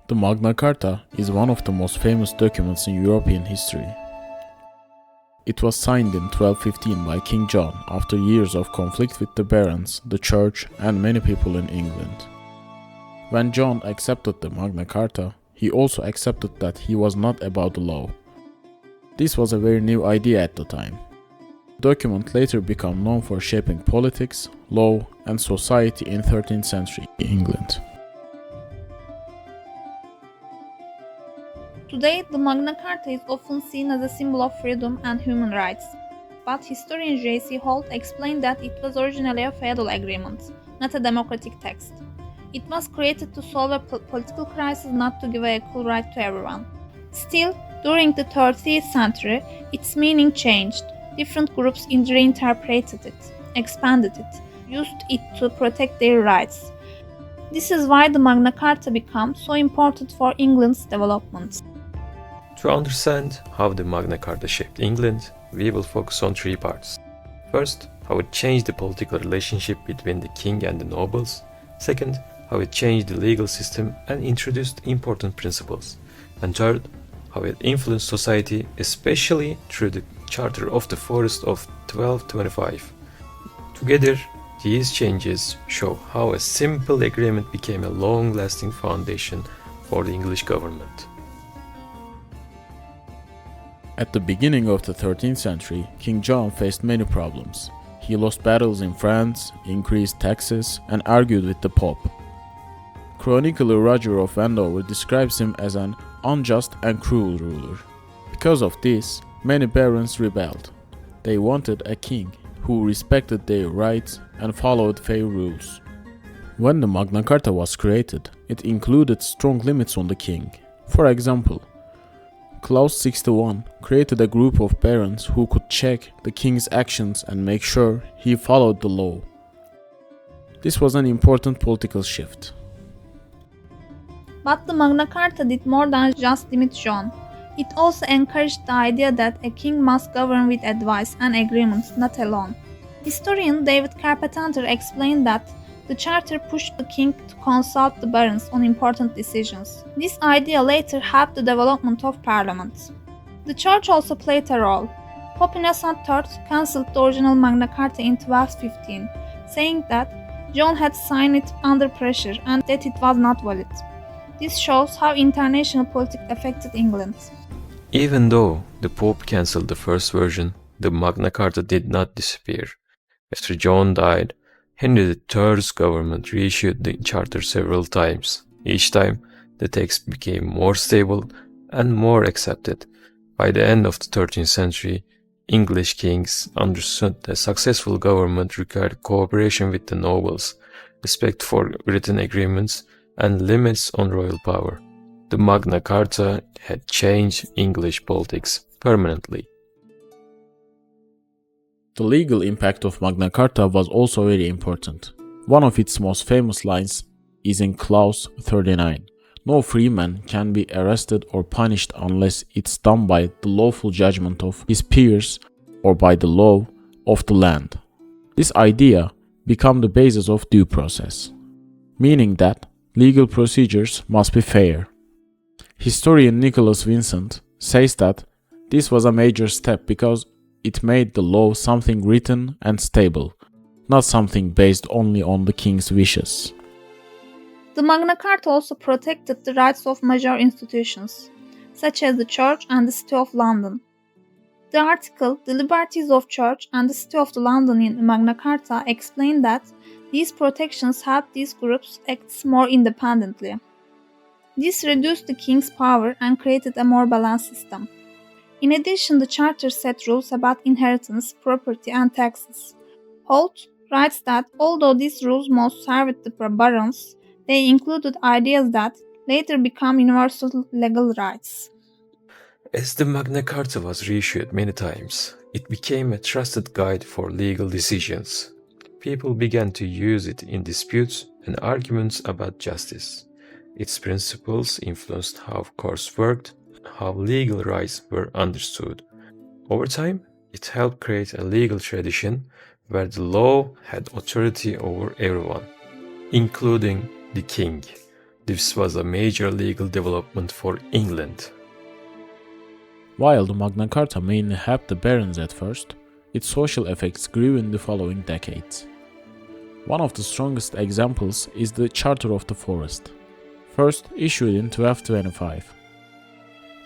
The Magna Carta is one of the most famous documents in European history. It was signed in 1215 by King John after years of conflict with the barons, the church, and many people in England. When John accepted the Magna Carta, he also accepted that he was not above the law. This was a very new idea at the time. The document later became known for shaping politics, law, and society in 13th century England. Today, the Magna Carta is often seen as a symbol of freedom and human rights, but historian J.C. Holt explained that it was originally a feudal agreement, not a democratic text. It was created to solve a political crisis, not to give an equal right to everyone. Still, during the 13th century, its meaning changed. Different groups reinterpreted it, expanded it, used it to protect their rights. This is why the Magna Carta became so important for England's development. To understand how the Magna Carta shaped England, we will focus on three parts. First, how it changed the political relationship between the king and the nobles. Second, how it changed the legal system and introduced important principles. And third, how it influenced society, especially through the Charter of the Forest of 1225. Together, these changes show how a simple agreement became a long-lasting foundation for the English government. At the beginning of the 13th century, King John faced many problems. He lost battles in France, increased taxes, and argued with the Pope. Chronicler Roger of Wendover describes him as an unjust and cruel ruler. Because of this, many barons rebelled. They wanted a king who respected their rights and followed fair rules. When the Magna Carta was created, it included strong limits on the king. For example, Clause 61 created a group of barons who could check the king's actions and make sure he followed the law. This was an important political shift. But the Magna Carta did more than just limit John. It also encouraged the idea that a king must govern with advice and agreements, not alone. Historian David Carpenter explained that the charter pushed the king to consult the barons on important decisions. This idea later helped the development of parliament. The church also played a role. Pope Innocent III cancelled the original Magna Carta in 1215, saying that John had signed it under pressure and that it was not valid. This shows how international politics affected England. Even though the Pope cancelled the first version, the Magna Carta did not disappear. After John died, Henry III's government reissued the charter several times. Each time, the text became more stable and more accepted. By the end of the 13th century, English kings understood that successful government required cooperation with the nobles, respect for written agreements, and limits on royal power. The Magna Carta had changed English politics permanently. The legal impact of Magna Carta was also very important. One of its most famous lines is in Clause 39. No freeman can be arrested or punished unless it's done by the lawful judgment of his peers or by the law of the land. This idea became the basis of due process, meaning that legal procedures must be fair. Historian Nicholas Vincent says that this was a major step because it made the law something written and stable, not something based only on the king's wishes. The Magna Carta also protected the rights of major institutions, such as the Church and the City of London. The article, The Liberties of Church and the City of London in Magna Carta, explained that these protections helped these groups act more independently. This reduced the king's power and created a more balanced system. In addition, the charter set rules about inheritance, property, and taxes. Holt writes that although these rules most served the barons, they included ideas that later became universal legal rights. As the Magna Carta was reissued many times, it became a trusted guide for legal decisions. People began to use it in disputes and arguments about justice. Its principles influenced how courts worked and how legal rights were understood. Over time, it helped create a legal tradition where the law had authority over everyone, including the king. This was a major legal development for England. While the Magna Carta mainly helped the barons at first, its social effects grew in the following decades. One of the strongest examples is the Charter of the Forest, first issued in 1225.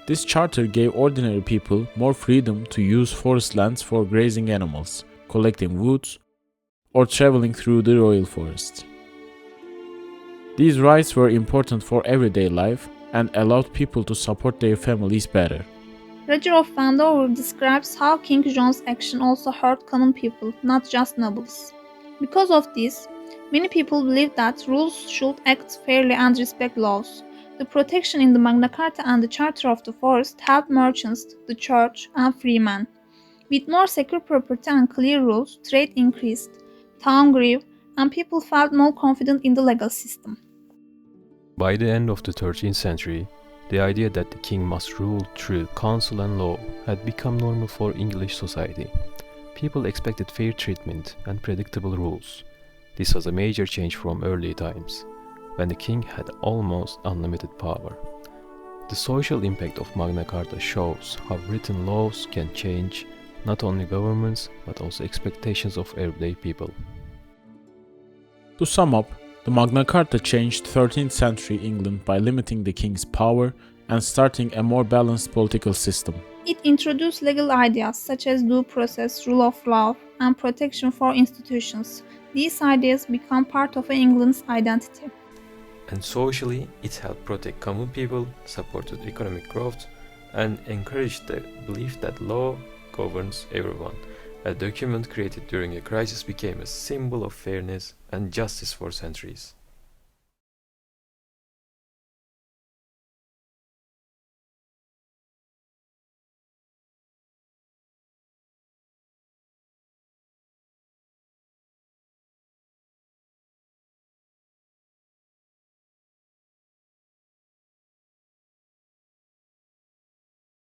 This charter gave ordinary people more freedom to use forest lands for grazing animals, collecting woods, or traveling through the royal forests. These rights were important for everyday life and allowed people to support their families better. Roger of Wendover describes how King John's action also hurt common people, not just nobles. Because of this, many people believed that rules should act fairly and respect laws. The protection in the Magna Carta and the Charter of the Forest helped merchants, the church, and freemen. With more secure property and clear rules, trade increased, town grew, and people felt more confident in the legal system. By the end of the 13th century, the idea that the king must rule through council and law had become normal for English society. People expected fair treatment and predictable rules. This was a major change from early times, when the king had almost unlimited power. The social impact of Magna Carta shows how written laws can change not only governments but also expectations of everyday people. To sum up, the Magna Carta changed 13th century England by limiting the king's power and starting a more balanced political system. It introduced legal ideas such as due process, rule of law, and protection for institutions. These ideas become part of England's identity. And socially, it helped protect common people, supported economic growth, and encouraged the belief that law governs everyone. A document created during a crisis became a symbol of fairness and justice for centuries.